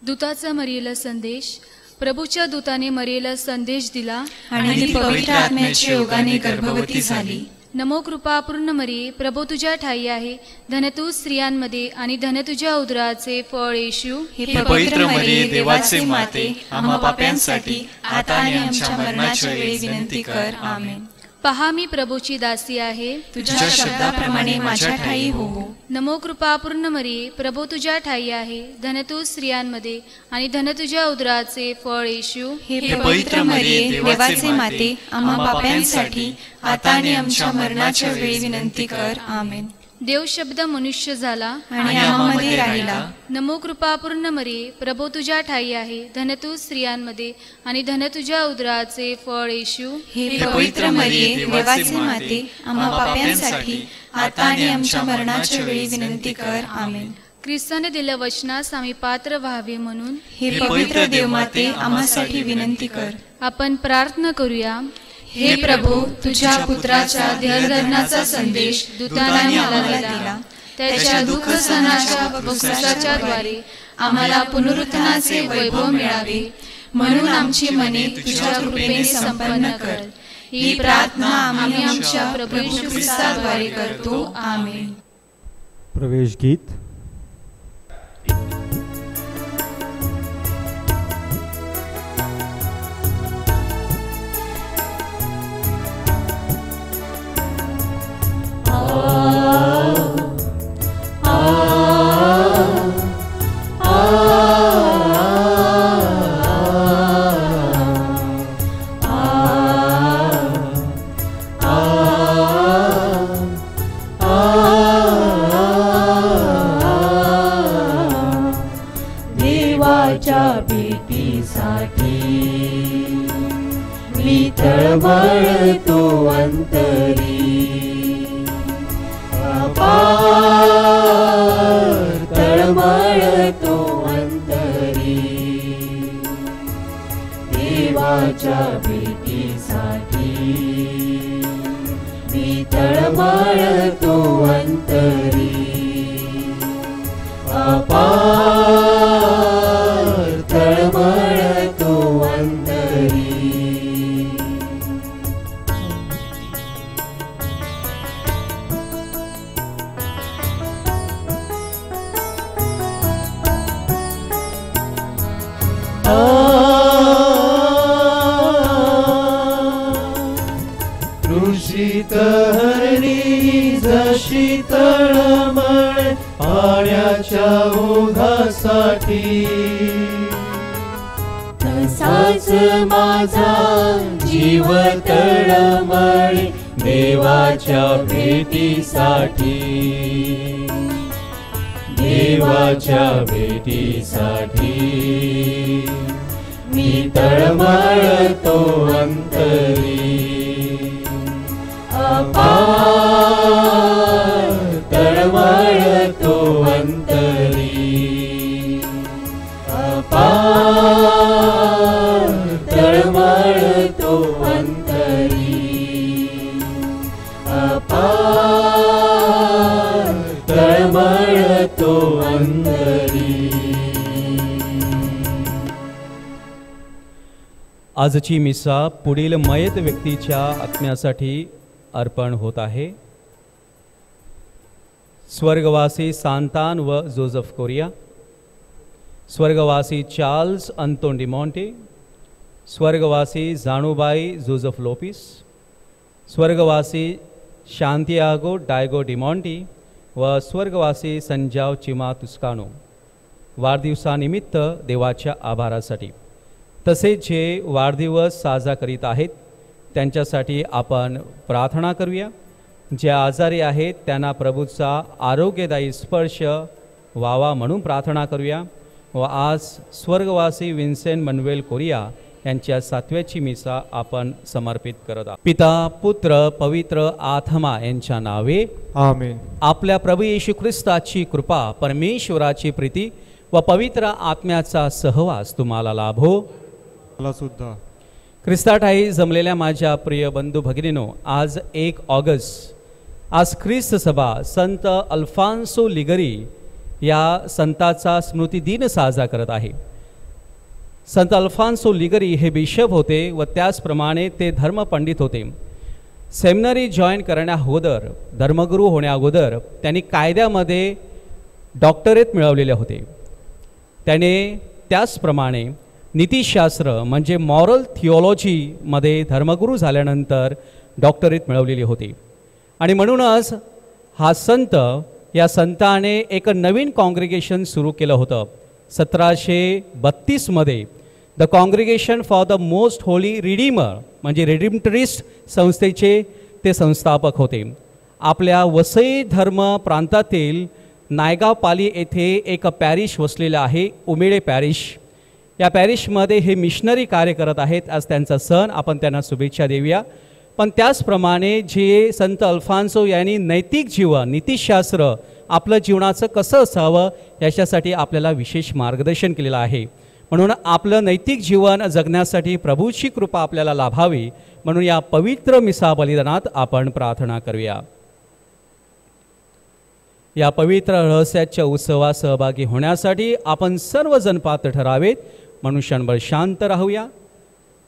दूताचा मरियेला संदेश. प्रभूच्या दूताने मरियेला संदेश दिला आणि ती पवित्र आत्म्याच्या योगाने गर्भवती झाली. नमो कृपापूर्ण मरिये, प्रभू तुझ्या ठाई आहे. धन तू स्त्रियांमध्ये आणि धन तुझ्या उदराचे फळ येशू. हे पवित्र मरिये, देवाचे माते, आम्हा पाप्यांसाठी आता आणि आमच्या मरणाच्या वेळी विनंती कर. आमेन. पहा मी प्रभूची दासी आहे, तुझ्या शब्दाप्रमाणे माझ्या ठाई हो. नमो कृपापूर्ण मरिये, प्रभू तुझ्या ठाई आहे. धन तू स्त्रियांमध्ये आणि धन तुझ्या उदराचे फळ येशू. हे पवित्र मरिये, देवाचे माते, आम्हा पाप्यांसाठी आता आणि आमच्या मरणाच्या वेळी विनंती कर. आमेन. देव शब्द मनुष्य झाला आणि आम्हामध्ये राहिला. नमो कृपापूर्ण मरिये, प्रभू तुझ्या ठाई आहे. धन तू स्त्रियांमध्ये आणि धन तुझ्या उदराचे फळ येशू. हे पवित्र मरिये, देवाचे माते, आम्हा पाप्यांसाठी आता आणि आमच्या मरणाच्या वेळी विनंती कर. आमेन. ख्रिस्ताने दिल्या वचनास आम्ही पात्र व्हावे म्हणून हे पवित्र देवमाते, आम्हासाठी विनंती कर. आपण प्रार्थना करूया. हे प्रभू, तुझ्या पुत्राच्या देहधर्माचा संदेश दूताने आम्हाला दिला. त्याच्या दुःख सहनाच्या वक्तृत्वाच्या द्वारे आम्हाला पुनरुत्थानाचे वैभव मिळावे, म्हणून आमची मने तुझ्या कृपेने संपन्न कर. ही प्रार्थना आम्ही आमच्या प्रभू येशू ख्रिस्ताद्वारे करतो. आमेन. प्रवेश गीत. मी तळमळतो अंतरी, अपार तळमळतो अंतरी. देवाच्या भेटीसाठी मी तळमळतो अंतरी, अपार तळमळतो अंतरी. कृषित हरणी जशी तळमळ पाण्याच्या ओघासाठी, तसाच माझा जीव तळमळ देवाच्या भेटीसाठी, देवाच्या भेटीसाठी. मी तळमळतो अंतरी, अपार तळमळतो अंतरी, अपार तळमळतो अंतरी, अपार तळमळतो अंतरी. आजची मिसा पुढील मयत व्यक्तीच्या आत्म्यासाठी अर्पण होत आहे. स्वर्गवासी सांतान व जोझफ कोरिया, स्वर्गवासी चार्ल्स अंतोन डिमॉन्टे, स्वर्गवासी जाणूबाई जोझफ लोपिस, स्वर्गवासी शांतियागो डायगो डिमॉन्टी व स्वर्गवासी संजाव चिमा तुस्कानो. वाढदिवसानिमित्त देवाच्या आभारासाठी तसेच जे वाढदिवस साजरा करीत आहेत त्यांच्यासाठी आपण प्रार्थना करूया. जे आजारी आहेत त्यांना प्रभूचा आरोग्यदायी स्पर्श व्हावा म्हणून प्रार्थना करूया. व आज स्वर्गवासी विन्सेंट मनवेल कोरिया यांच्या 7व्याची मिसा आपण समर्पित करत आहोत. पिता, पुत्र, पवित्र आत्मा यांच्या नावे आमेन. आपल्या प्रभू येशू ख्रिस्ताची कृपा, परमेश्वराची प्रीती व पवित्र आत्म्याचा सहवास तुम्हाला लाभो. मला सुद्धा. ख्रिस्ताठाई जमलेल्या माझ्या प्रिय बंधू भगिनीनो, आज 1 ऑगस्ट, आज ख्रिस्त सभा संत अल्फान्सो लिगरी या संताचा स्मृती दिन साजरा करत आहे. संत अल्फान्सो लिगरी हे बिशप होते व त्याचप्रमाणे ते धर्मपंडित होते. सेमिनरी जॉईन करण्या अगोदर, धर्मगुरू होण्या अगोदर त्यांनी कायद्यामध्ये डॉक्टरेट मिळवलेले होते. त्याने त्याचप्रमाणे नीतिशास्त्र म्हणजे मॉरल थिओलॉजीमध्ये धर्मगुरू झाल्यानंतर डॉक्टरेट मिळवलेली होती. आणि म्हणूनच हा संत, या संताने एक नवीन कॉंग्रिगेशन सुरू केलं होतं. 1732मध्ये the congregation for the most holy redeemer म्हणजे रिडीमटरिस्ट संस्थेचे ते संस्थापक होते. आपल्या वसई धर्म प्रांतातील नायगाव पाली येथे एक पॅरिश वसलेलं आहे, उमेळे पॅरिश. या पॅरिशमध्ये हे मिशनरी कार्य करत आहेत. आज त्यांचा सण, आपण त्यांना शुभेच्छा देऊया. पण त्याचप्रमाणे जे संत अल्फान्सो यांनी नैतिक जीवन, नीतिशास्त्र आपलं जीवनाचं कसं असावं याच्यासाठी आपल्याला विशेष मार्गदर्शन केलेलं आहे. म्हणून आपलं नैतिक जीवन जगण्यासाठी प्रभूची कृपा आपल्याला लाभावी म्हणून या पवित्र मिसा बलिदानात आपण प्रार्थना करूया. या पवित्र रहस्याच्या उत्सवात सहभागी होण्यासाठी आपण सर्वजण पात्र ठरावेत म्हणून क्षणभर शांत राहूया.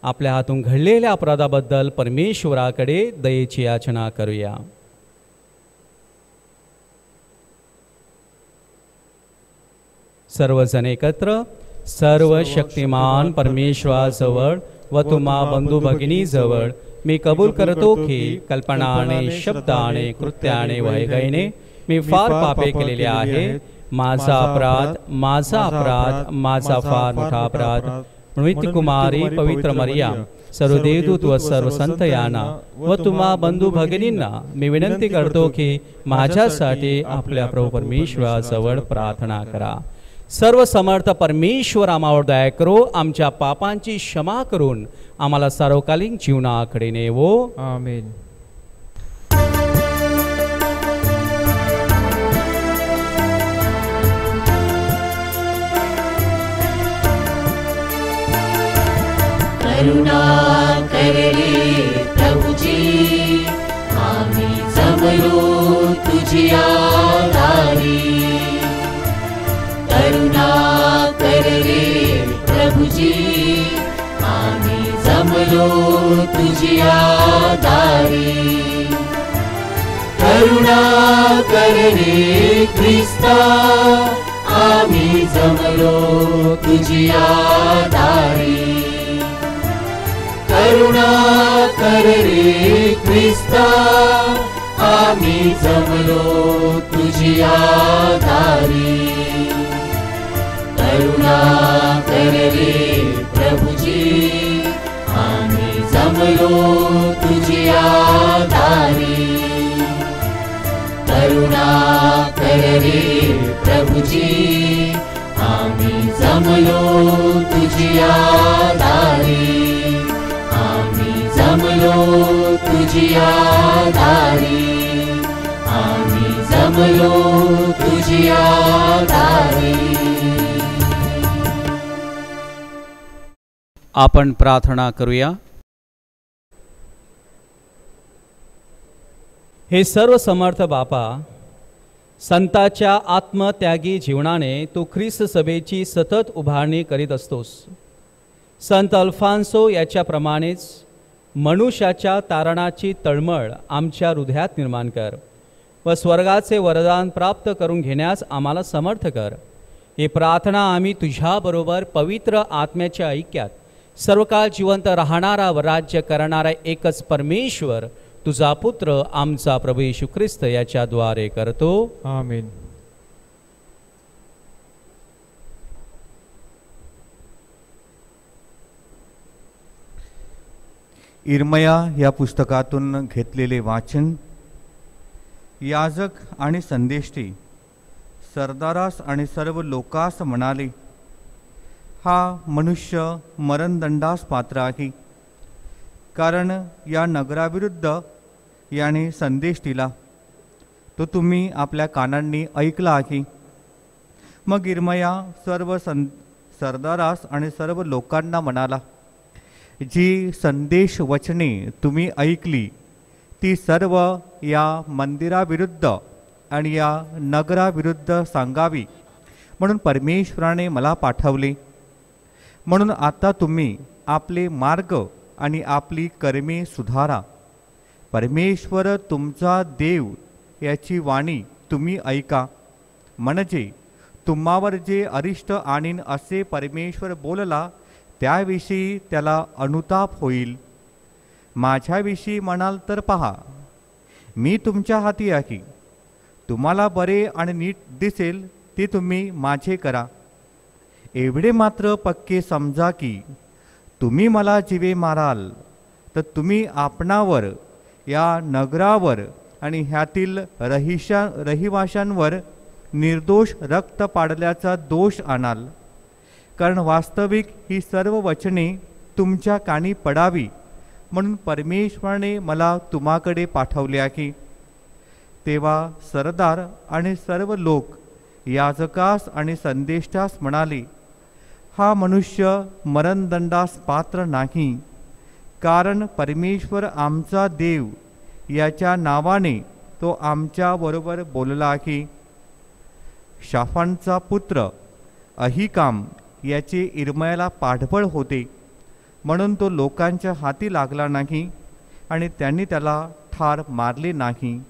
आपल्या हातून घडलेल्या अपराधाबद्दल परमेश्वराकडे दयेची याचना करूया. सर्वजण एकत्र. सर्व शक्तिमान परमेश्वराजवळ व तुम्हा बंधू भगिनीजवळ मी कबूल करतो की कल्पनाने, शब्दाने, कृत्याने, वैगैने मी फार पापे केलेले आहे. माझा अपराध, माझा अपराध, माझा फार मोठा अपराध. नित्य कुमारी पवित्र मरिया, सर्व देवदूत व सर्व संत यांना व तुम्हा बंधू भगिनींना मी विनंती करतो की माझ्यासाठी आपल्या प्रभू परमेश्वराजवळ प्रार्थना करा. सर्व समर्थ परमेश्वर आम्हावर दया करो, आमच्या पापांची क्षमा करून आम्हाला सार्वकालीन जीवनाकडे नेवो. आमेन. करुणा करले प्रभुजी, आम्ही जमलो तुझी आधारी. करुणा करले प्रभुजी, आम्ही जमलो तुझी आधारी. करुणा करले ख्रिस्ता, आम्ही जमलो तुझी आधारी. करुणा कर रे ख्रिस्ता, आम्ही जमलो तुझी आधारी. करुणा कर रे प्रभुजी, आम्ही जमलो तुझी आधारी. करुणा कर रे प्रभुजी, आम्ही जमलो तुझी आधारी. जमलो तुझी आधारी, आम्ही जमलो तुझी आधारी. आपण प्रार्थना करूया. हे सर्व समर्थ बापा, संताच्या आत्मत्यागी जीवनाने तू ख्रिस्त सभेची सतत उभारणी करीत असतोस. संत अल्फान्सो याच्याप्रमाणेच मनुष्याच्या तारणाची तळमळ आमच्या हृदयात निर्माण कर व स्वर्गाचे वरदान प्राप्त करून घेण्यास आम्हाला समर्थ कर. ही प्रार्थना आम्ही तुझ्याबरोबर पवित्र आत्म्याच्या ऐक्यात सर्वकाळ जिवंत राहणारा व राज्य करणारा एकच परमेश्वर तुझा पुत्र आमचा प्रभू येशू ख्रिस्त याच्याद्वारे करतो. आमेन. इर्मया या पुस्तकातून घेतलेले वाचन. याजक आणि संदेष्टी सरदारास आणि सर्व लोकास म्हणाले, हा मनुष्य मरणदंडास पात्र आहे, कारण या नगराविरुद्ध याने संदेश दिला तो तुम्ही आपल्या कानांनी ऐकला आहे. मग इर्मया सर्व सरदारास आणि सर्व लोकांना म्हणाला, जी संदेश वचने तुम्ही ऐकली ती सर्व या मंदिराविरुद्ध आणि या नगराविरुद्ध सांगावी म्हणून परमेश्वराने मला पाठवले. म्हणून आता तुम्ही आपले मार्ग आणि आपली कर्मे सुधारा. परमेश्वर तुमचा देव याची वाणी तुम्ही ऐका. म्हणजे तुम्हावर जे अरिष्ट आणीन असे परमेश्वर बोलला त्याविषयी त्याला अनुताप होईल. माझ्याविषयी म्हणाल तर पहा, मी तुमच्या हाती आहे. तुम्हाला बरे आणि नीट दिसेल ते तुम्ही माझे करा. एवढे मात्र पक्के समजा की तुम्ही मला जीवे माराल तर तुम्ही आपणावर, या नगरावर आणि ह्यातील रहिवाशांवर निर्दोष रक्त पाडल्याचा दोष आणाल. कारण वास्तविक ही सर्व वचने तुमच्या कानी पडावी म्हणून परमेश्वराने मला तुम्हाकडे पाठवले आहे. तेव्हा सरदार आणि सर्व लोक याजकास आणि संदेष्टास म्हणाले, हा मनुष्य मरणदंडास पात्र नाही, कारण परमेश्वर आमचा देव याच्या नावाने तो आमच्याबरोबर बोलला आहे. शाफानचा पुत्र अहिकाम याचे इर्मयाला पाठबळ होते, म्हणून तो लोकांच्या हाती लागला नाही आणि त्यांनी त्याला ठार मारले नाही.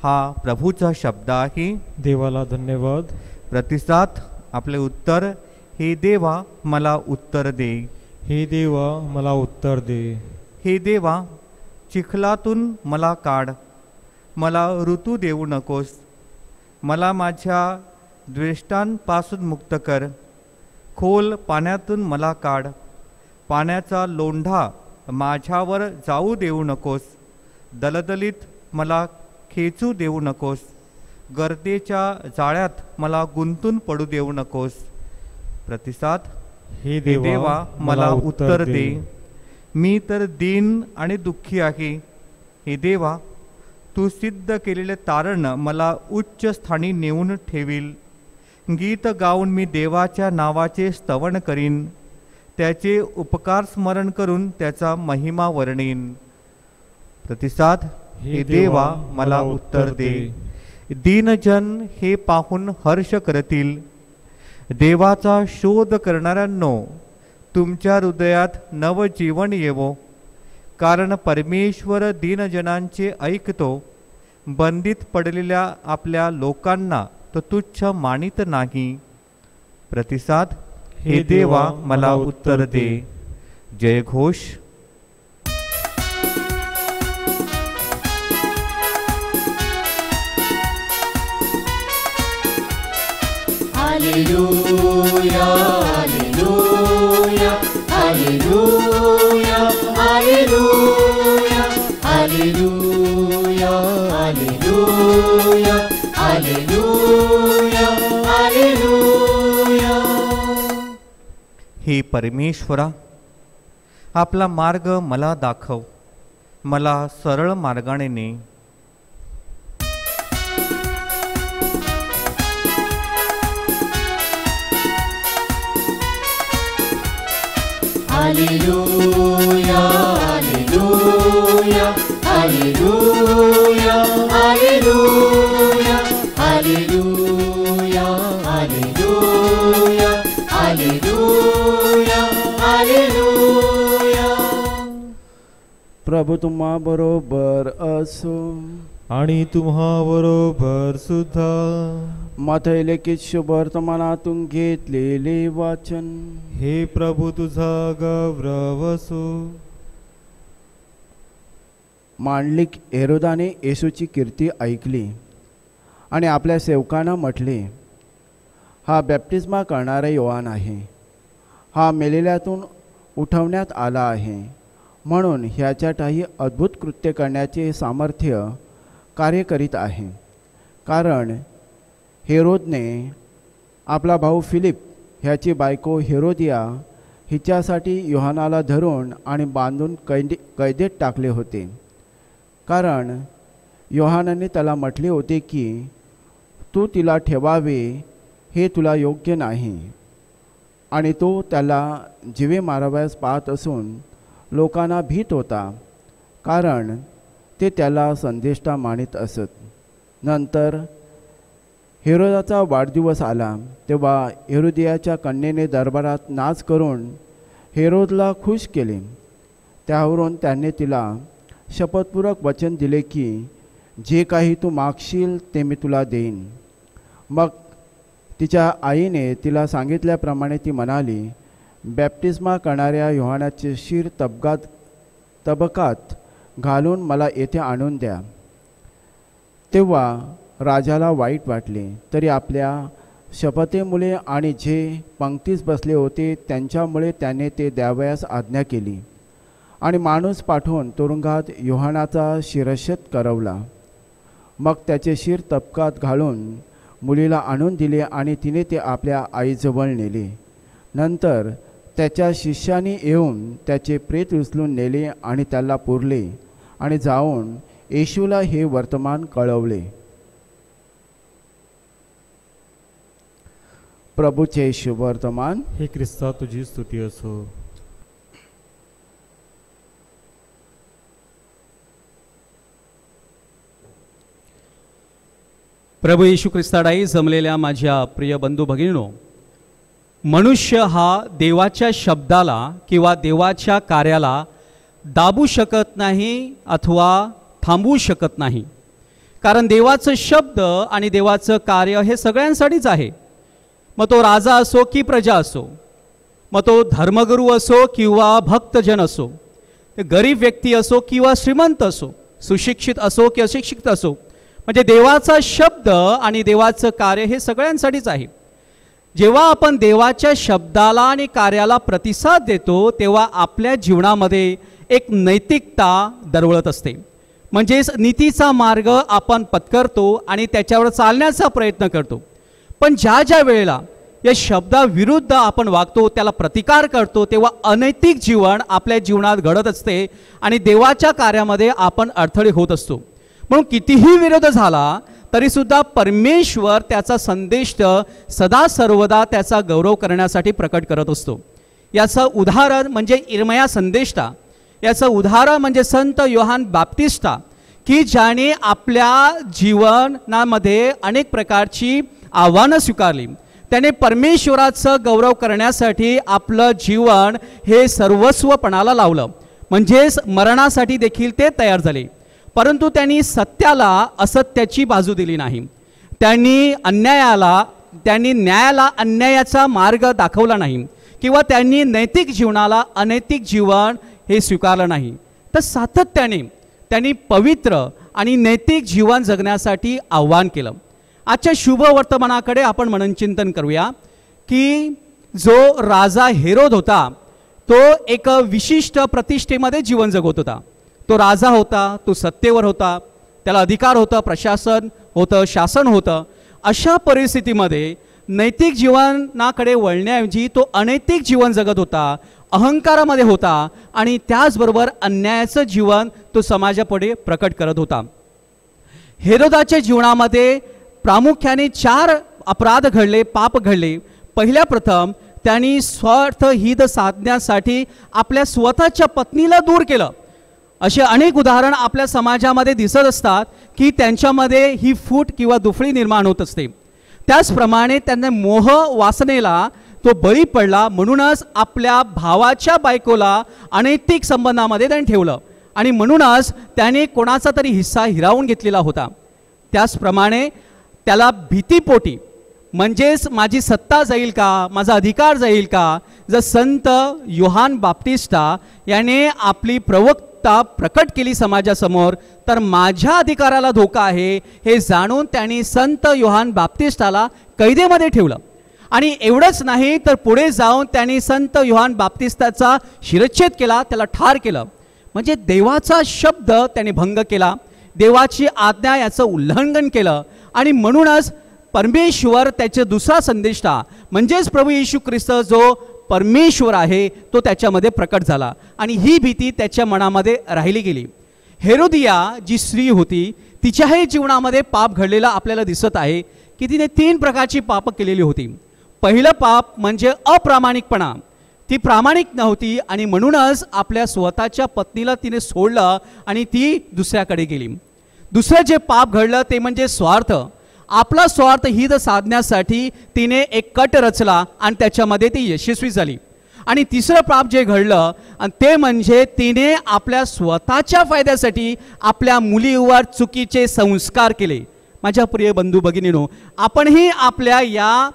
हा प्रभूचा शब्द आहे. देवाला धन्यवाद. प्रतिसाद आपले उत्तर, हे देवा मला उत्तर दे. हे देवा मला उत्तर दे. हे देवा चिखलातून मला काढ. मला ऋतू देऊ नकोस. मला माझ्या द्वेष्टांपासून मुक्त कर. खोल पाण्यातून मला काढ. पाण्याचा लोंढा माझ्यावर जाऊ देऊ नकोस. दलदलीत मला खेचू देऊ नकोस. गर्देच्या जाळ्यात मला गुंतून पडू देऊ नकोस. प्रतिसाद, हे देवा मला उत्तर दे. मी तर दीन आणि दुःखी आहे. हे देवा तू सिद्ध केलेले तारण मला उच्च स्थानी नेऊन ठेवील. गीत गाऊन मी देवाच्या नावाचे स्तवन करीन. त्याचे उपकार स्मरण करून त्याचा महिमा वर्णीन. प्रतिसाद, हे देवा मला उत्तर दे. दीनजन हे पाहून हर्ष करतील. देवाचा शोध करणाऱ्यांनो तुमच्या हृदयात नवजीवन येवो. कारण परमेश्वर दीनजनांचे ऐकतो. बंदीत पडलेल्या आपल्या लोकांना तो तुच्छ मानित नाही. प्रतिसाद, हे देवा मला उत्तर दे. जयघोष. Hallelujah hallelujah hallelujah hallelujah hallelujah hallelujah hallelujah hallelujah. हे परमेश्वरा, आपला मार्ग मला दाखव. मला सरळ मार्गाने ने. Hallelujah hallelujah hallelujah hallelujah hallelujah hallelujah hallelujah hallelujah. प्रभू तुम्हा बरोबर असो आणि तुम्हा बरोबर सुद्धा. मथई लिखित शुभ वर्तमानातून घेतलेले वाचन. हे प्रभू तुझा गौरव असो. मांडलिक हेरोदाने येशूची कीर्ती ऐकली आणि आपल्या सेवकांना म्हटले, हा बॅप्टिस्मा करणारा योहान आहे. हा मेलेल्यातून उठवण्यात आला आहे, म्हणून ह्याच्यातही अद्भुत कृत्य करण्याचे सामर्थ्य कार्य करीत आहे. कारण हेरोदने आपला भाऊ फिलिप ह्याची बायको हेरोदिया हिच्यासाठी योहानाला धरून आणि बांधून कैदेत टाकले होते. कारण योहानाने त्याला म्हटले होते की तू तिला ठेवावे हे तुला योग्य नाही, आणि तो त्याला जीवे माराव्यास पाहत असून लोकांना भीत होता, कारण ते त्याला संदेष्टा मानित असत. नंतर हेरोदाचा वाढदिवस आला तेव्हा हेरोदियाच्या कन्येने दरबारात नाच करून हेरोदला खुश केले. त्यावरून त्याने तिला शपथपूर्वक वचन दिले की जे काही तू मागशील ते मी तुला देईन. मग तिच्या आईने तिला सांगितल्याप्रमाणे ती म्हणाली, बॅप्टिस्मा करणाऱ्या योहानाचे शिर तबकात घालून मला येथे आणून द्या. तेव्हा राजाला वाईट वाटले, तरी आपल्या शपथेमुळे आणि जे पंक्तीस बसले होते त्यांच्यामुळे त्याने ते द्यावयास आज्ञा केली आणि माणूस पाठवून तुरुंगात योहानाचा शिरच्छेद करवला. मग त्याचे शिर तबकात घालून मुलीला आणून दिले आणि तिने ते आपल्या आईजवळ नेले. नंतर त्याच्या शिष्याने येऊन त्याचे प्रेत उचलून नेले आणि त्याला पुरले आणि जाऊन येशूला हे वर्तमान कळवले. प्रभूचे शुभ वर्तमान. हे ख्रिस्ता तुझी स्तुती असो. प्रभू येशू ख्रिस्ताडाई जमलेल्या माझ्या प्रिय बंधू भगिनीनो, मनुष्य हा देवाच्या शब्दाला किंवा देवाच्या कार्याला दाबू शकत नाही अथवा थांबवू शकत नाही. कारण देवाचं शब्द आणि देवाचं कार्य हे सगळ्यांसाठीच आहे. मग तो राजा असो की प्रजा असो, मग तो धर्मगुरू असो किंवा भक्तजन असो, गरीब व्यक्ती असो किंवा श्रीमंत असो, सुशिक्षित असो की अशिक्षित असो, म्हणजे देवाचा शब्द आणि देवाचं कार्य हे सगळ्यांसाठीच आहे. जेव्हा आपण देवाच्या शब्दाला आणि कार्याला प्रतिसाद देतो तेव्हा आपल्या जीवनामध्ये एक नैतिकता दरवळत असते. म्हणजेच नीतीचा मार्ग आपण पत्करतो आणि त्याच्यावर चालण्याचा प्रयत्न करतो. पण ज्या ज्या वेळेला या शब्दाविरुद्ध आपण वागतो, त्याला प्रतिकार करतो, तेव्हा अनैतिक जीवन आपल्या जीवनात घडत असते आणि देवाच्या कार्यामध्ये आपण अडथळे होत असतो. म्हणून कितीही विरोध झाला तरीसुद्धा परमेश्वर त्याचा संदेश सदा सर्वदा त्याचा गौरव करण्यासाठी प्रकट करत असतो. याचं उदाहरण म्हणजे इर्मया संदेष्टा, याचं उदाहरण म्हणजे संत योहान बाप्तिस्टा, की ज्याने आपल्या जीवनामध्ये अनेक प्रकारची आव्हानं स्वीकारली. त्याने परमेश्वराचं गौरव करण्यासाठी आपलं जीवन हे सर्वस्वपणाला लावलं, म्हणजेच मरणासाठी देखील ते तयार झाले. परंतु त्यांनी सत्याला असत्याची बाजू दिली नाही. त्यांनी न्यायाला अन्यायाचा मार्ग दाखवला नाही किंवा त्यांनी नैतिक जीवनाला अनैतिक जीवन हे स्वीकारलं नाही. तर सातत्याने त्यांनी पवित्र आणि नैतिक जीवन जगण्यासाठी आव्हान केलं. आजच्या शुभ वर्तमानाकडे आपण मननचिंतन करूया की जो राजा हेरोद होता तो एक विशिष्ट प्रतिष्ठेमध्ये जीवन जगत होता. तो राजा होता, तो सत्तेवर होता, त्याला अधिकार होता, प्रशासन होतं, शासन होतं. अशा परिस्थितीमध्ये नैतिक जीवनाकडे वळण्याऐवजी तो अनैतिक जीवन जगत होता, अहंकारामध्ये होता आणि त्याचबरोबर अन्यायाचं जीवन तो समाजापुढे प्रकट करत होता. हेरोदाच्या जीवनामध्ये प्रामुख्याने 4 अपराध घडले, पाप घडले. पहिल्या प्रथम त्यांनी स्वार्थ हित साधण्यासाठी आपल्या स्वतःच्या पत्नीला दूर केलं. असे अनेक उदाहरण आपल्या समाजामध्ये दिसत असतात की त्यांच्यामध्ये ही फूट किंवा दुफळी निर्माण होत असते. त्याचप्रमाणे त्यांना मोह वासनेला तो बळी पडला, म्हणूनच आपल्या भावाच्या बायकोला अनैतिक संबंधामध्ये त्यांनी ठेवलं आणि म्हणूनच त्याने कोणाचा तरी हिस्सा हिरावून घेतलेला होता. त्याचप्रमाणे त्याला भीतीपोटी, म्हणजेच माझी सत्ता जाईल का, माझा अधिकार जाईल का, जर संत योहान बाप्तिस्टा याने आपली प्रवक्ता प्रकट केली समाजासमोर, तर माझ्या अधिकाराला धोका आहे हे जाणून त्यांनी संत योहान बाप्तिस्टाला कैदेमध्ये ठेवलं. आणि एवढंच नाही तर पुढे जाऊन त्यांनी संत योहान बाप्तिस्ताचा शिरच्छेद केला, त्याला ठार केलं. म्हणजे देवाचा शब्द त्यांनी भंग केला, देवाची आज्ञा याचं उल्लंघन केलं आणि म्हणूनच परमेश्वर त्याचे दुसरा संदेष्टा म्हणजेच प्रभू येशू ख्रिस्त जो परमेश्वर आहे तो त्याच्यामध्ये प्रकट झाला आणि ही भीती त्याच्या मनामध्ये राहिली गेली. हेरोदिया जी स्त्री होती तिच्याही जीवनामध्ये पाप घडलेला आपल्याला दिसत आहे की तिने 3 प्रकारची पाप केलेली होती. पहिलं पाप म्हणजे अप्रामाणिकपणा. ती प्रामाणिक नव्हती आणि म्हणूनच आपल्या स्वतःच्या पत्नीला तिने सोडलं आणि ती दुसऱ्याकडे गेली. दुसरं जे पाप घडलं ते म्हणजे स्वार्थ. आपला स्वार्थ हित साधण्यासाठी तिने एक कट रचला आणि त्याच्यामध्ये ती यशस्वी झाली. आणि तिसरं पाप जे घडलं आणि ते म्हणजे तिने आपल्या स्वतःच्या फायद्यासाठी आपल्या मुलीवर चुकीचे संस्कार केले. माझ्या प्रिय बंधू भगिनीनो, आपणही आपल्या या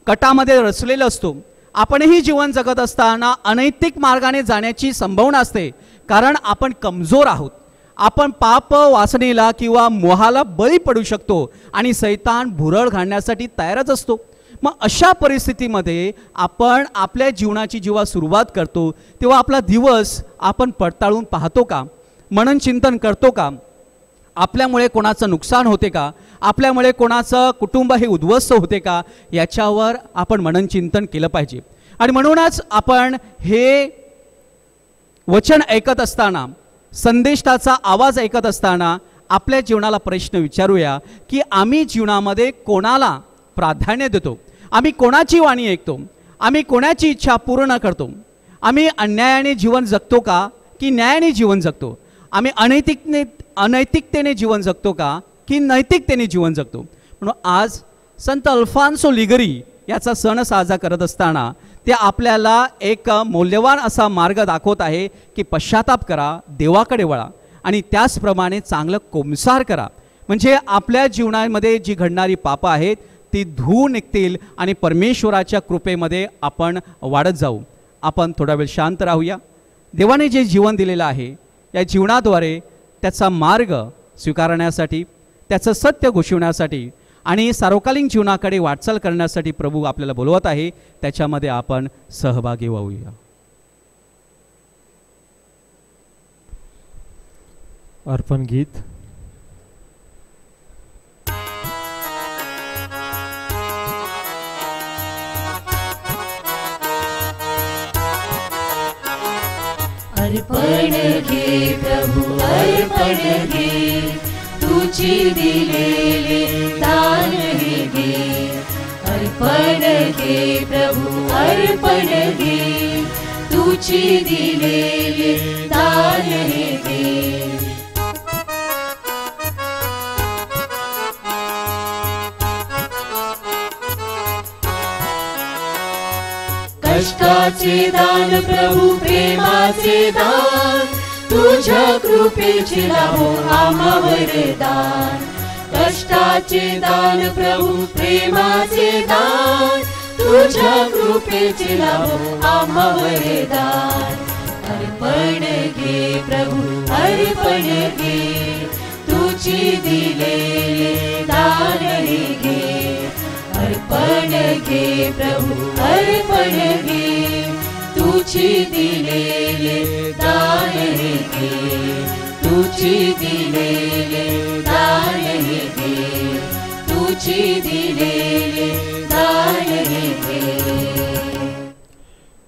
कटामध्ये रचलेलं असतो. आपणही जीवन जगत असताना अनैतिक मार्गाने जाण्याची संभावना असते, कारण आपण कमजोर आहोत. आपण पाप वासनेला किंवा मोहाला बळी पडू शकतो आणि सैतान भुरळ घालण्यासाठी तयारच असतो. मग अशा परिस्थितीमध्ये आपण आपल्या जीवनाची जेव्हा सुरुवात करतो तेव्हा आपला दिवस आपण पडताळून पाहतो का? मनन चिंतन करतो का? आपल्यामुळे कोणाचं नुकसान होते का? आपल्यामुळे कोणाचं कुटुंब हे उद्ध्वस्त होते का? याच्यावर आपण मनन चिंतन केलं पाहिजे. आणि म्हणूनच आपण हे वचन ऐकत असताना, संदेशाचा आवाज ऐकत असताना आपल्या जीवनाला प्रश्न विचारूया की आम्ही जीवनामध्ये कोणाला प्राधान्य देतो? आम्ही कोणाची वाणी ऐकतो? आम्ही कोणाची इच्छा पूर्ण करतो? आम्ही अन्यायाने जीवन जगतो का की न्यायाने जीवन जगतो? आम्ही अनैतिकतेने जीवन जगतो का की नैतिकतेने जीवन जगतो? म्हणून आज संत अल्फान्सो लिगरी याचा सण साजरा करत असताना ते आपल्याला एक मौल्यवान असा मार्ग दाखवत आहे की पश्चाताप करा, देवाकडे वळा आणि त्याचप्रमाणे चांगलं कोमसार करा. म्हणजे आपल्या जीवनामध्ये जी घडणारी पापं आहेत ती धुवून निघतील आणि परमेश्वराच्या कृपेमध्ये आपण वाढत जाऊ. आपण थोडा वेळ शांत राहूया. देवाने जे जीवन दिलेलं आहे या जीवनाद्वारे त्याचा मार्ग स्वीकारण्यासाठी, त्याचं सत्य घोषवण्यासाठी आणि सार्वकालिक जीवनाकडे वाटचाल करण्यासाठी प्रभू आपल्याला बोलवत आहे. त्याच्यामध्ये आपण सहभागी होऊया. अर्पण गीत. अर्पण घे प्रभु अर्पण घे, तुझी दिलेले दान हे घे. अर्पण घे प्रभु अर्पण घे, तुझी दिलेले दान हे घे. कष्टाचे दान प्रभु प्रेमाचे दान, तुझ्या कृपेचे लाभो आम्हावर दान. कष्टाचे दान प्रभु प्रेमाचे दान, तुझ्या कृपेचे लाभो आम्हावर दान. अर्पण घे प्रभु अर्पण घे, तुझी दिलेले दान हे घे. अर्पण घे प्रभु अर्पण घे, तुझी दिलेले दान हे घे. तुझी दिलेले दान हे घे, तुझी दिलेले दान हे घे.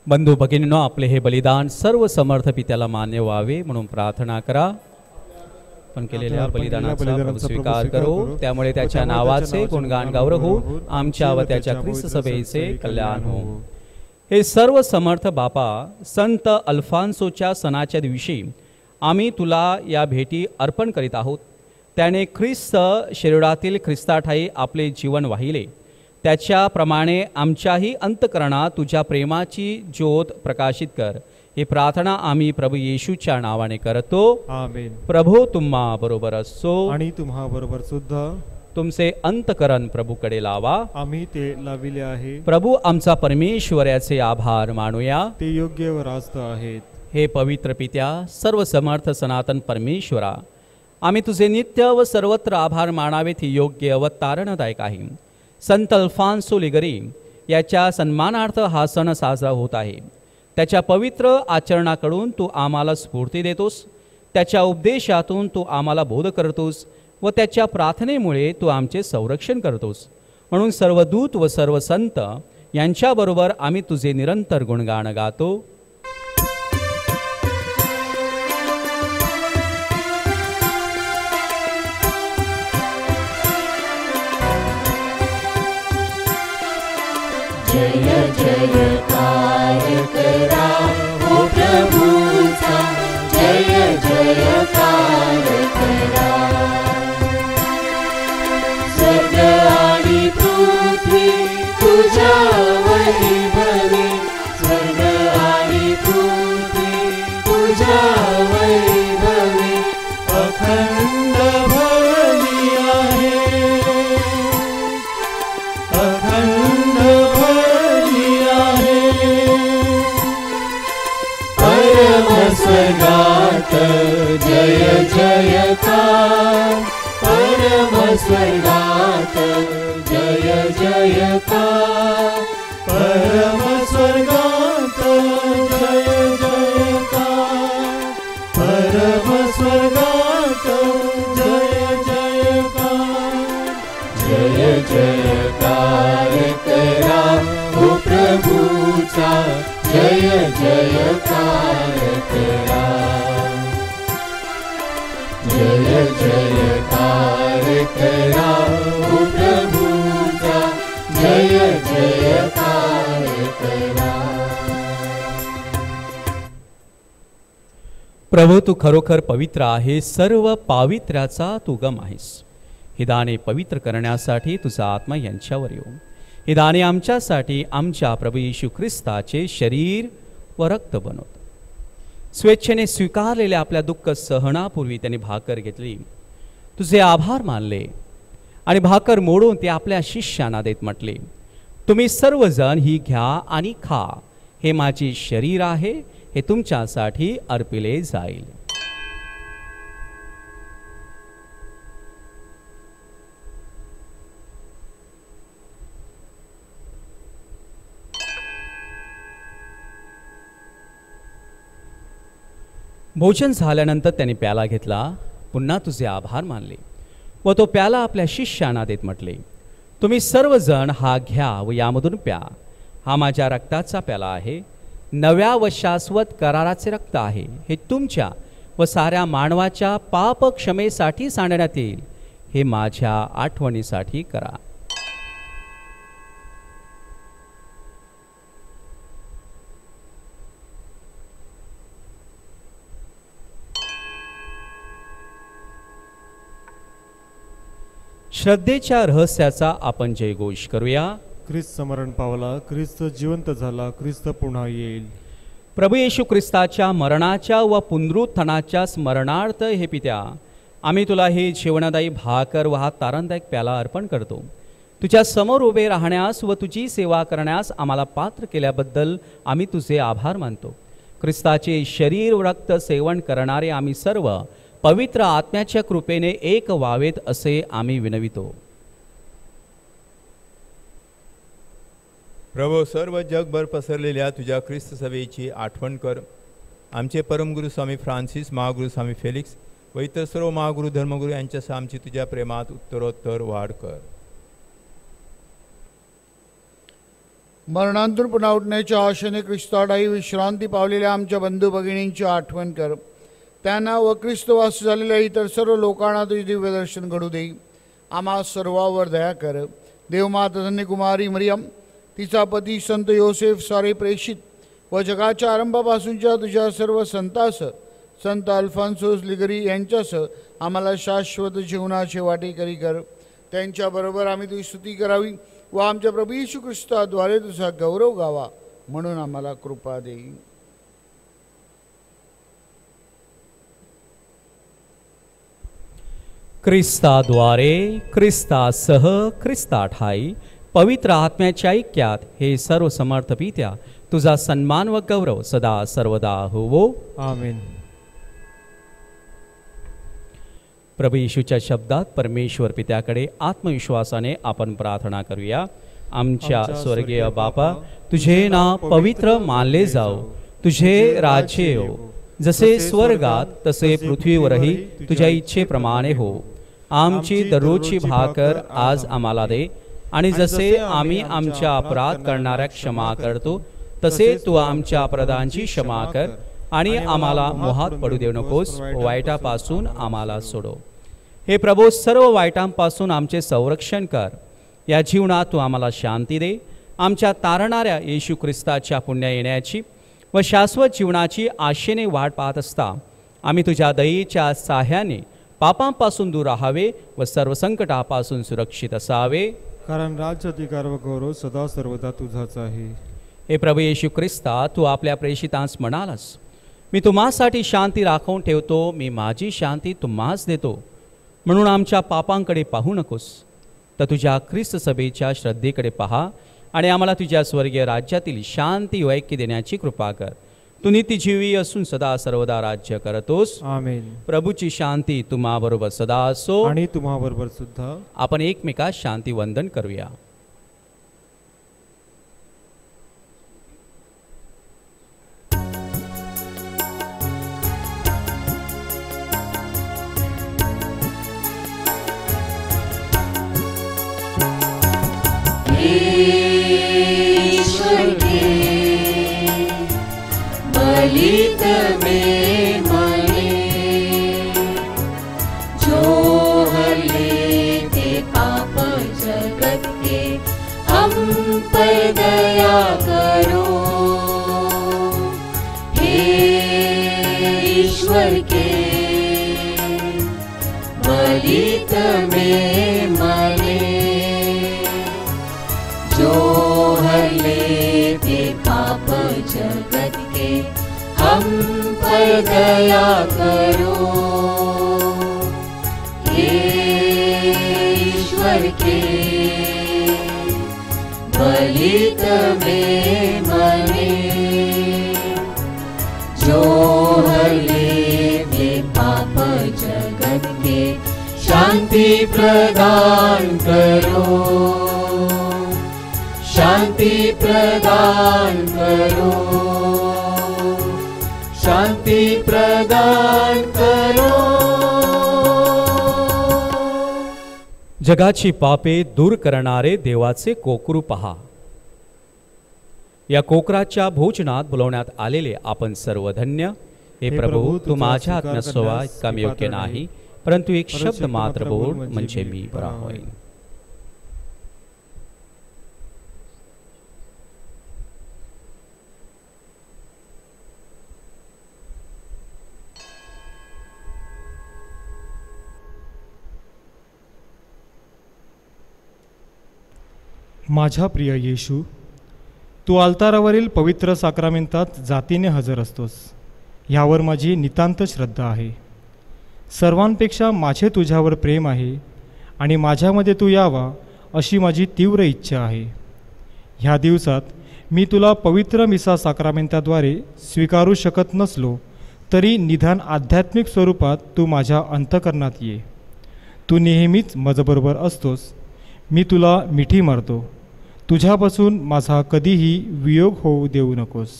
बंधू भगिनींनो, आपले हे बलिदान सर्व समर्थ पित्याला मान्य व्हावे म्हणून प्रार्थना करा. पण केलेल्या बलिदानाचा प्रभू स्वीकार करो, त्यामुळे त्याच्या नावाचे गुणगान गौरव हो, आमच्या व त्याच्या ख्रिस्त सभेचे कल्याण हो. हे सर्व समर्थ बापा, संत अल्फान्सोच्या सणाच्या दिवशी आम्ही तुला या भेटी अर्पण करीत आहोत. त्याने ख्रिस्त शरीरातील ख्रिस्ताठाई आपले जीवन वाहिले. त्याच्याप्रमाणे आमच्याही अंतकरणात तुझ्या प्रेमाची ज्योत प्रकाशित कर. ही प्रार्थना आम्ही प्रभू येशूच्या नावाने करतो. आमेन. प्रभू तुम्हा बरोबर असो आणि तुम्हा बरोबर सुद्धा. तुमचे अंतकरण प्रभूकडे लावा. आम्ही ते लाविले आहे. प्रभू आमचा परमेश्वर याचे आभार मानूया. ते योग्य व रास्त आहेत. हे पवित्र पित्या, सर्व समर्थ सनातन परमेश्वरा, आम्ही तुझे नित्य व सर्वत्र आभार मानावेत. ही योग्य व तारणदायक आहे. संत अल्फान्सो लिगरी याच्या सन्मानार्थ हा सण साजरा होत आहे. त्याच्या पवित्र आचरणाकडून तू आम्हाला स्फूर्ती देतोस. त्याच्या उपदेशातून तू आम्हाला बोध करतोस व त्याच्या प्रार्थनेमुळे तू आमचे संरक्षण करतोस. म्हणून सर्व दूत व सर्व संत यांच्याबरोबर आम्ही तुझे निरंतर गुणगान गातो. जय जयकार करा हो प्रभूचा, जय जयकार करा. स्वर्ग तुझ्या वैभवी स्वर्ग आणि पृथ्वी तुझ्या वैभवी अखंड भरली आहे, अखंड भरली आहे. परमस्वर्गात जय जयकार, परमस्वर्गात जय जयकार, परमस्वर्गात जय जयकार, परमस्वर्गात जय जयकार. जय जयकार करा हो प्रभूचा, जय जयकार करा. जय जयकार करा हो प्रभूचा, जय जयकार करा. प्रभू तू खरोखर पवित्र आहे, सर्व पावित्र्याचा तू गम आहेस. ही दाने पवित्र करण्यासाठी तुझा आत्मा यांच्यावर येऊ. ही दाने आमच्यासाठी आमच्या प्रभू येशू ख्रिस्ताचे शरीर व रक्त बनवत. स्वेच्छेने स्वीकारलेल्या आपल्या दुःख सहनापूर्वी त्यांनी भाकर घेतली, तुझे आभार मानले आणि भाकर मोडून ते आपल्या शिष्यांना देत म्हटले, तुम्ही सर्वजण ही घ्या आणि खा, हे माझे शरीर आहे, हे तुमच्यासाठी अर्पिले जाईल. भोजन झाल्यानंतर त्यांनी प्याला घेतला, पुन्हा तुझे आभार मानले व तो प्याला आपल्या शिष्यांना देत म्हटले, तुम्ही सर्वजण हा घ्या व यामधून प्या, हा माझ्या रक्ताचा प्याला आहे, नव्या व शाश्वत कराराचे रक्त आहे, हे तुमच्या व साऱ्या मानवाच्या पाप क्षमेसाठी सांडण्यात येईल, हे माझ्या आठवणीसाठी करा. श्रद्धेच्या रहस्याचा आपण जयघोष करूया. ख्रिस्त मरण पावला, ख्रिस्त जिवंत झाला, ख्रिस्त पुन्हा येईल. प्रभू येशू ख्रिस्ताच्या मरणाच्या व पुनरुत्थानाच्या स्मरणार्थ हे पित्या, आम्ही तुला हे जीवनदायी भाकर व हा तारणदायक प्याला अर्पण करतो. तुझ्या समोर उभे राहण्यास व तुझी सेवा करण्यास आम्हाला पात्र केल्याबद्दल आम्ही तुझे आभार मानतो. ख्रिस्ताचे शरीर व रक्त सेवन करणारे आम्ही सर्व पवित्र आत्म्याच्या कृपेने एक व्हावेत असे आम्ही विनवितो. प्रभो, सर्व जगभर पसरलेल्या तुझ्या ख्रिस्त सभेची आठवण कर. आमचे परमगुरू स्वामी फ्रान्सिस, महागुरू स्वामी फेलिक्स व इतर सर्व महागुरू धर्मगुरू यांच्यासह आमची तुझ्या प्रेमात उत्तरोत्तर वाढ कर. मरणांतून पुन्हा उठण्याच्या आशेने ख्रिस्ताडाई विश्रांती पावलेल्या आमच्या बंधू भगिनींची आठवण कर. त्यांना व ख्रिस्तवास झालेल्या इतर सर्व लोकांना तुझे दिव्य दर्शन घडू दे. आम्हा सर्वावर दया कर. देवमाता धन्य कुमारी मरियम, तिचा पती संत योसेफ, सारे प्रेषित व जगाच्या आरंभापासूनच्या तुझ्या सर्व संतास, संत अल्फान्सोस लिगरी यांच्यासह आम्हाला शाश्वत जीवनाचे वाटेकरी कर. त्यांच्याबरोबर आम्ही तुझी स्तुती करावी व आमच्या प्रभू येशू ख्रिस्ताद्वारे तुझा गौरव गावा, म्हणून आम्हाला कृपा देई. ख्रिस्ताद्वारे, ख्रिस्तासह, ख्रिस्ताठाई पवित्र आत्म्याच्या ऐक्यात हे सर्व समर्थ पित्या, तुझा सन्मान व गौरव सदा सर्वदा होवो. आमेन. प्रभू येशूच्या शब्दात परमेश्वर पित्याकडे आत्मविश्वासाने आपण प्रार्थना करूया. आमच्या स्वर्गीय बापा, तुझे नाव पवित्र मानले जाओ, तुझे राज्य येवो, जसे स्वर्गात तसे पृथ्वीवरही तुझ्या इच्छेप्रमाणे हो. आमची दररोजची भाकर आज आम्हाला दे, आणि जसे आम्ही आमच्या अपराध करणाऱ्या क्षमा करतो, तसे तू आमच्या अपराधांची क्षमा कर, आणि आम्हाला मोहात पडू देऊ नकोस, वाईटापासून आम्हाला सोडव. हे प्रभू, सर्व वाईटांपासून आमचे संरक्षण कर. या जीवनात तू आम्हाला शांती दे. आमच्या तारणाऱ्या येशू ख्रिस्ताच्या पुण्य येण्याची व शाश्वत जीवनाची आशेने वाट पाहत असता आम्ही तुझ्या दयेच्या साह्याने पापांपासून दूर राहावे व सर्व संकटापासून सुरक्षित असावे. कारण राज्य, अधिकार व गौरव सदा सर्वदा तुझाच आहे. हे प्रभू येशू ख्रिस्ता, तू आपल्या प्रेषितांस म्हणालास, मी तुम्हासाठी शांती राखून ठेवतो, मी माझी शांती तुम्हास देतो. म्हणून आमच्या पापांकडे पाहू नकोस, तर तुझ्या ख्रिस्त सभेच्या श्रद्धेकडे पहा आणि आम्हाला तुझ्या स्वर्गीय राज्यातील शांती व ऐक्य देण्याची कृपा कर. तू नित्यजीवी असून सदा सर्वदा राज्य करतोस. आमेन. प्रभूची शांती तुम्हाबरोबर सदा असो आणि तुम्हाबरोबर सुद्धा. आपण एकमेकास शांती वंदन करूया. ईश्वर के बलित में मरे, जो हर लेते पाप जगत के, हम पर दया करो. हे ईश्वर के बलित में मरे, जो हर लेते पाप जगत के, हम पर दया करो. हे ईश्वर के बलित में मरे, जो हर लेते पाप जगत के, शांति प्रदान करो. शांति प्रदान करो. शांति प्रदान करो. जगाची पापे दूर करणारे देवाचे कोकरू पहा. या कोकराच्या भोजनात बोलवण्यात आलेले आपण सर्व धन्य. हे प्रभू, तू माझ्या आत्म्यासोवा इतका मी योग्य नाही, परंतु एक शब्द मात्र बोल म्हणजे मी बरा होईन. माझ्या प्रिय येशू, तू अल्तारावरील पवित्र साक्रामेंतात जातीने हजर असतोस, ह्यावर माझी नितांत श्रद्धा आहे. सर्वांपेक्षा माझे तुझ्यावर प्रेम आहे आणि माझ्यामध्ये तू यावा अशी माझी तीव्र इच्छा आहे. ह्या दिवसात मी तुला पवित्र मिसा साक्रामेंताद्वारे स्वीकारू शकत नसलो तरी निदान आध्यात्मिक स्वरूपात तू माझ्या अंतःकरणात ये. तू नेहमीच माझ्याबरोबर असतोस. मी तुला मिठी मारतो. तुझ्यापासून माझा कधीही वियोग होऊ देऊ नकोस.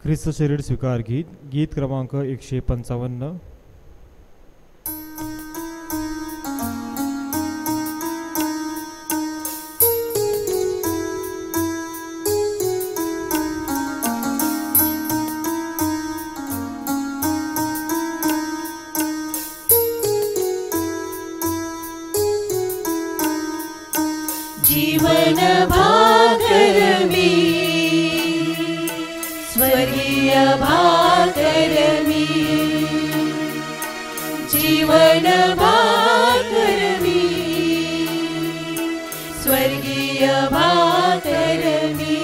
ख्रिस्त शरीर स्वीकार गीत क्रमांक 155. जीवन भाकर मी, स्वर्गीय भाकर मी, जीवन भाकर मी, स्वर्गीय भाकर मी.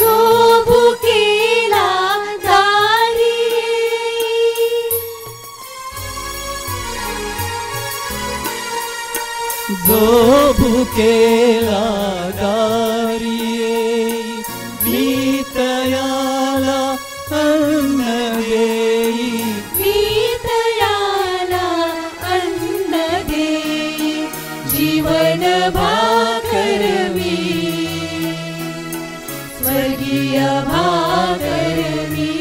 जो भुकेला दारी, जो भुकेला दारी, मी तयाला अन्न देई, मी तयाला अन्न देई, जीवन भाकर मी, स्वर्गीय भाकर मी,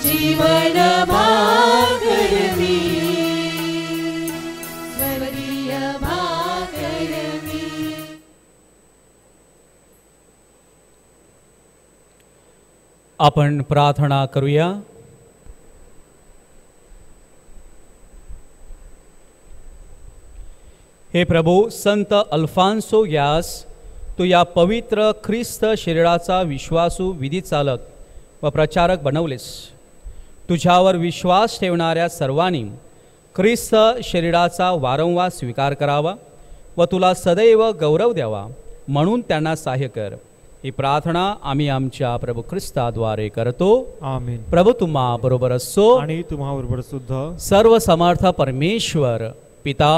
जीवन भाकर मी, स्वर्गीय भाकर मी. आपण प्रार्थना करूया. हे प्रभू, संत अल्फान्सो यास तू या पवित्र ख्रिस्त शरीराचा विश्वासू विधी चालक व प्रचारक बनवलेस. तुझ्यावर विश्वास ठेवणाऱ्या सर्वांनी ख्रिस्त शरीराचा वारंवार स्वीकार करावा व तुला सदैव गौरव द्यावा म्हणून त्यांना सहाय्य कर. ही प्रार्थना आम्ही आमच्या प्रभू ख्रिस्ताद्वारे करतो. आमेन. प्रभू तुम्हा बरोबर असो आणि तुम्हा बरोबर सुद्धा. सर्व समर्थ परमेश्वर पिता,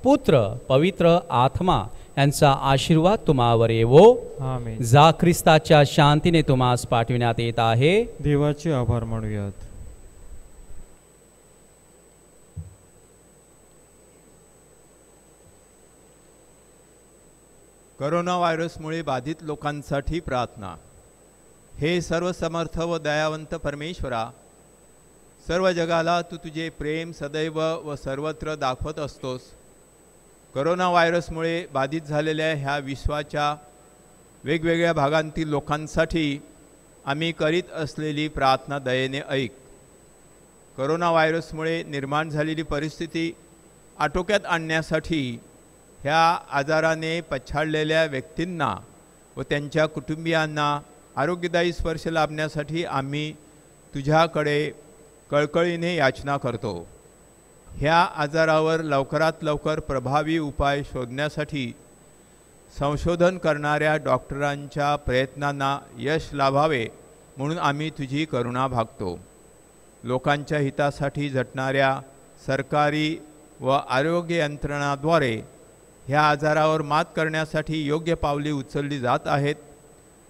पुत्र, पवित्र आत्मा यांचा आशीर्वाद तुम्हावर येवो. आमेन. जा ख्रिस्ताच्या शांतीने तुम्हास पाठविण्यात येत आहे. देवाचे आभार मानूयात. करोना व्हायरसमुळे बाधित लोकांसाठी प्रार्थना. हे सर्व समर्थ व दयावंत परमेश्वरा, सर्व जगाला तू तुझे प्रेम सदैव व सर्वत्र दाखवत असतोस. करोना व्हायरसमुळे बाधित झालेल्या ह्या विश्वाच्या वेगवेगळ्या भागांतील लोकांसाठी आम्ही करीत असलेली प्रार्थना दयेने ऐक. करोना व्हायरसमुळे निर्माण झालेली परिस्थिती आटोक्यात आणण्यासाठी ह्या आजाराने पछाडलेल्या व्यक्तींना व त्यांच्या कुटुंबियांना आरोग्यदायी स्पर्श लाभण्यासाठी आम्ही तुझ्याकडे कळकळीने याचना करतो. ह्या आजारावर लवकरात लवकर प्रभावी उपाय शोधण्यासाठी संशोधन करणाऱ्या डॉक्टरांच्या प्रयत्नांना यश लाभावे म्हणून आम्ही तुझी करुणा भागतो. लोकांच्या हितासाठी झटणाऱ्या सरकारी व आरोग्य यंत्रणाद्वारे ह्या आजारावर मात करण्यासाठी योग्य पावले उचलली जात आहेत.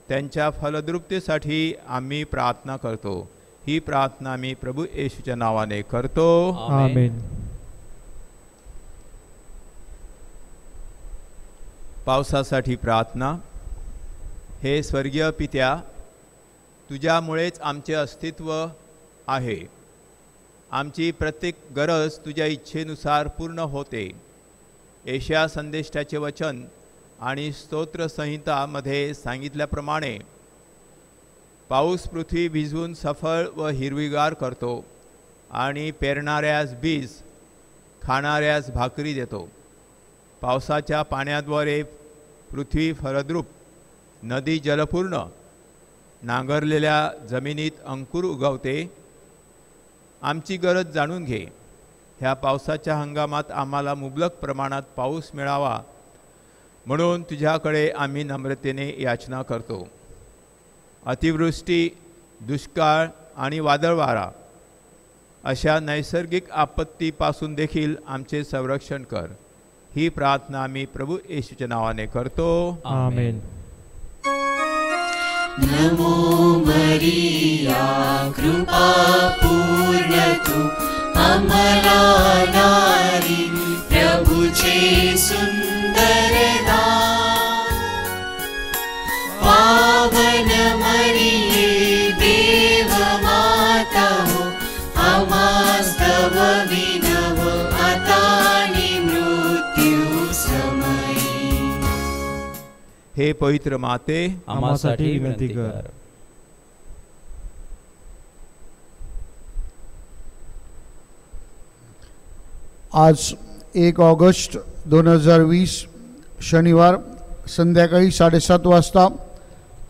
त्यांच्या फलद्रुपतेसाठी आम्ही प्रार्थना करतो. ही प्रार्थना मी प्रभू येशूच्या नावाने करतो. आमेन. पावसासाठी प्रार्थना. हे स्वर्गीय पित्या, तुझ्यामुळेच आमचे अस्तित्व आहे. आमची प्रत्येक गरज तुझ्या इच्छेनुसार पूर्ण होते. एशिया संदेष्टाचे वचन आणि स्तोत्र संहितामध्ये सांगितल्याप्रमाणे पाऊस पृथ्वी भिजवून सफळ व हिरवीगार करतो आणि पेरणाऱ्यास बीज, खाणाऱ्यास भाकरी देतो. पावसाच्या पाण्याद्वारे पृथ्वी फलद्रूप, नदी जलपूर्ण, नांगरलेल्या जमिनीत अंकुर उगवते. आमची गरज जाणून घे. ह्या पावसाच्या हंगामात आम्हाला मुबलक प्रमाणात पाऊस मिळावा म्हणून तुझ्याकडे आम्ही नम्रतेने याचना करतो. अतिवृष्टी, दुष्काळ आणि वादळवारा अशा नैसर्गिक आपत्तीपासून देखील आमचे संरक्षण कर. ही प्रार्थना आम्ही प्रभू येशूच्या नावाने करतो. आमेन. नमो मरिया, कृपा पूर्ण तू अमला नारी, प्रभुचे सुंदर दान. पावन मरिये देव माता हो, आमास्तव विनव आतानी मृत्यू समयी. हे पवित्र माते, आम्हासाठी विनंती कर. आज 1 ऑगस्ट 2020 शनिवार संध्याकाळी 7:30 वाजता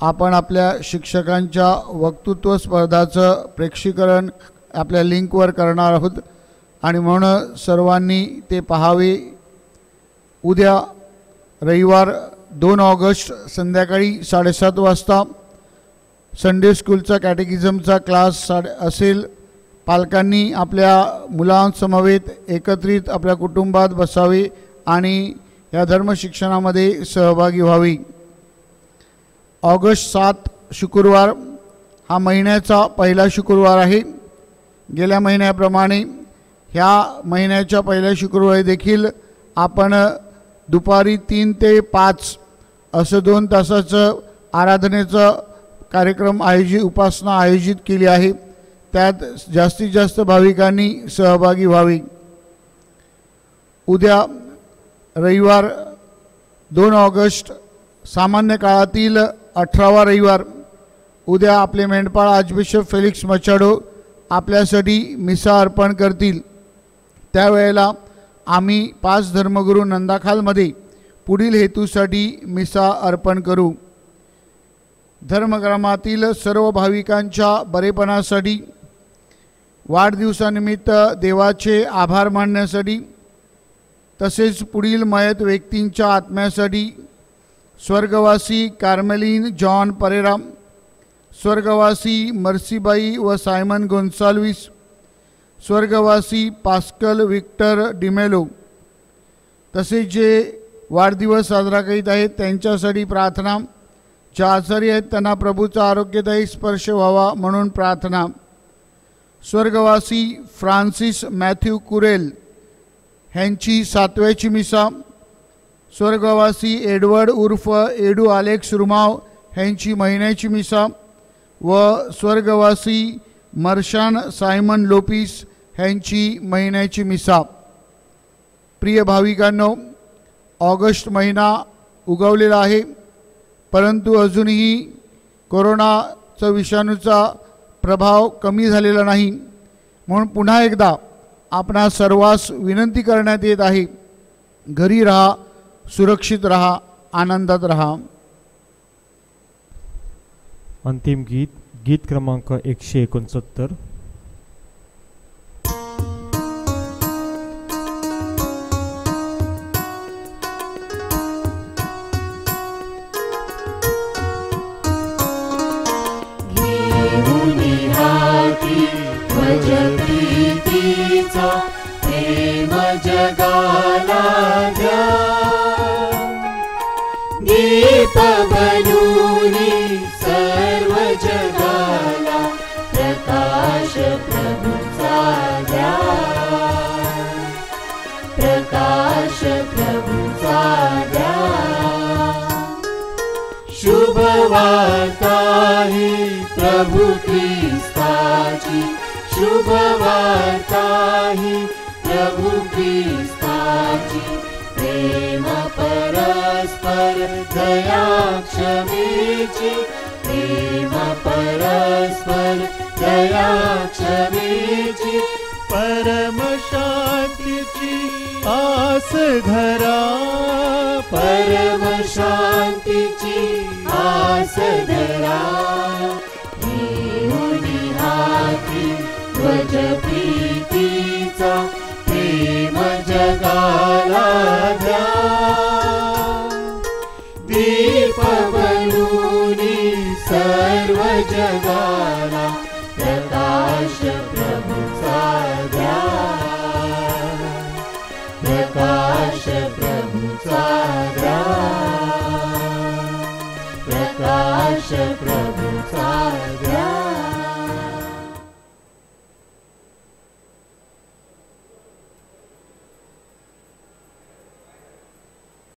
आपण आपल्या शिक्षकांच्या वक्तृत्व स्पर्धाचं प्रेक्षीकरण आपल्या लिंकवर करणार आहोत आणि म्हणून सर्वांनी ते पाहावे. उद्या रविवार 2 ऑगस्ट संध्याकाळी 7:30 वाजता संडे स्कूलचा कॅटेकिझमचा क्लास असेल. पालकांनी आपल्या मुलांसमवेत एकत्रित आपल्या कुटुंबात बसावे आणि या धर्मशिक्षणामध्ये सहभागी व्हावी. ऑगस्ट 7 शुक्रवार हा महिन्याचा पहिला शुक्रवार आहे. गेल्या महिन्याप्रमाणे ह्या महिन्याच्या पहिल्या शुक्रवारी देखील आपण दुपारी 3 ते 5 असं 2 तासाचं आराधनेचं कार्यक्रम उपासना आयोजित केली आहे. त्यात जास्तीत जास्त भाविकांनी सहभागी व्हावे. उद्या रविवार 2 ऑगस्ट सामान्य काळातील 18वा रविवार उद्या आपले मेंढपाळ आर्चबिशप फेलिक्स मचाडो आपल्यासाठी मिसा अर्पण करतील. त्यावेळेला आम्ही 5 धर्मगुरू नंदाखालमध्ये पुढील हेतूसाठी मिसा अर्पण करू. धर्मग्रामातील सर्व भाविकांच्या बरेपणासाठी, वाढदिवसानिमित्त देवाचे आभार मानण्यासाठी, तसेच पुढील मयत व्यक्तींच्या आत्म्यासाठी स्वर्गवासी कार्मेलिन जॉन परेरा, स्वर्गवासी मर्सीबाई व सायमन गोन्साल्विस, स्वर्गवासी पास्कल विक्टर डिमेलो, तसेच जे वाढदिवस साजरा करीत आहेत त्यांच्यासाठी प्रार्थना. ज्या आजारी आहेत त्यांना प्रभूचा आरोग्यदायी स्पर्श व्हावा म्हणून प्रार्थना. स्वर्गवासी फ्रान्सिस मॅथ्यू कुरेल ह्यांची 7व्याची मिसा, स्वर्गवासी एडवर्ड उर्फ एडू आलेक्स रुमाव ह्यांची महिन्याची मिसा व स्वर्गवासी मर्शान सायमन लोपिस ह्यांची महिन्याची मिसा. प्रिय भाविकांनो, ऑगस्ट महिना उगवलेला आहे, परंतु अजूनही कोरोनाचा विषाणूचा प्रभाव कमी झालेला नाही. म्हणून पुन्हा एकदा आपणा सर्वांस विनंती करण्यात येत आहे, घरी राहा, सुरक्षित राहा, आनंदात राहा. अंतिम गीत क्रमांक 169. ध्वज प्रीतीचा प्रेम जगाला द्या, दीप बनूनी सर्व जगाला प्रकाश प्रभूचा द्या, प्रकाश प्रभूचा द्या. शुभ वार्ता ही प्रभु ख्रिस्ताची, शुभ वार्ता ही प्रभु ख्रिस्ताची. प्रेम परस्पर दया क्षमेची, प्रेम परस्पर दया क्षमेची. परम शांतीची आस धरा, परम शांतीची आस धरा. घेऊनी हाती ध्वज प्रीतीचा प्रेम जगाला द्या, दीप बनूनी सर्व जगाला प्रकाश प्रभूचा द्या, प्रकाश प्रभूचा द्या, प्रकाश प्रभू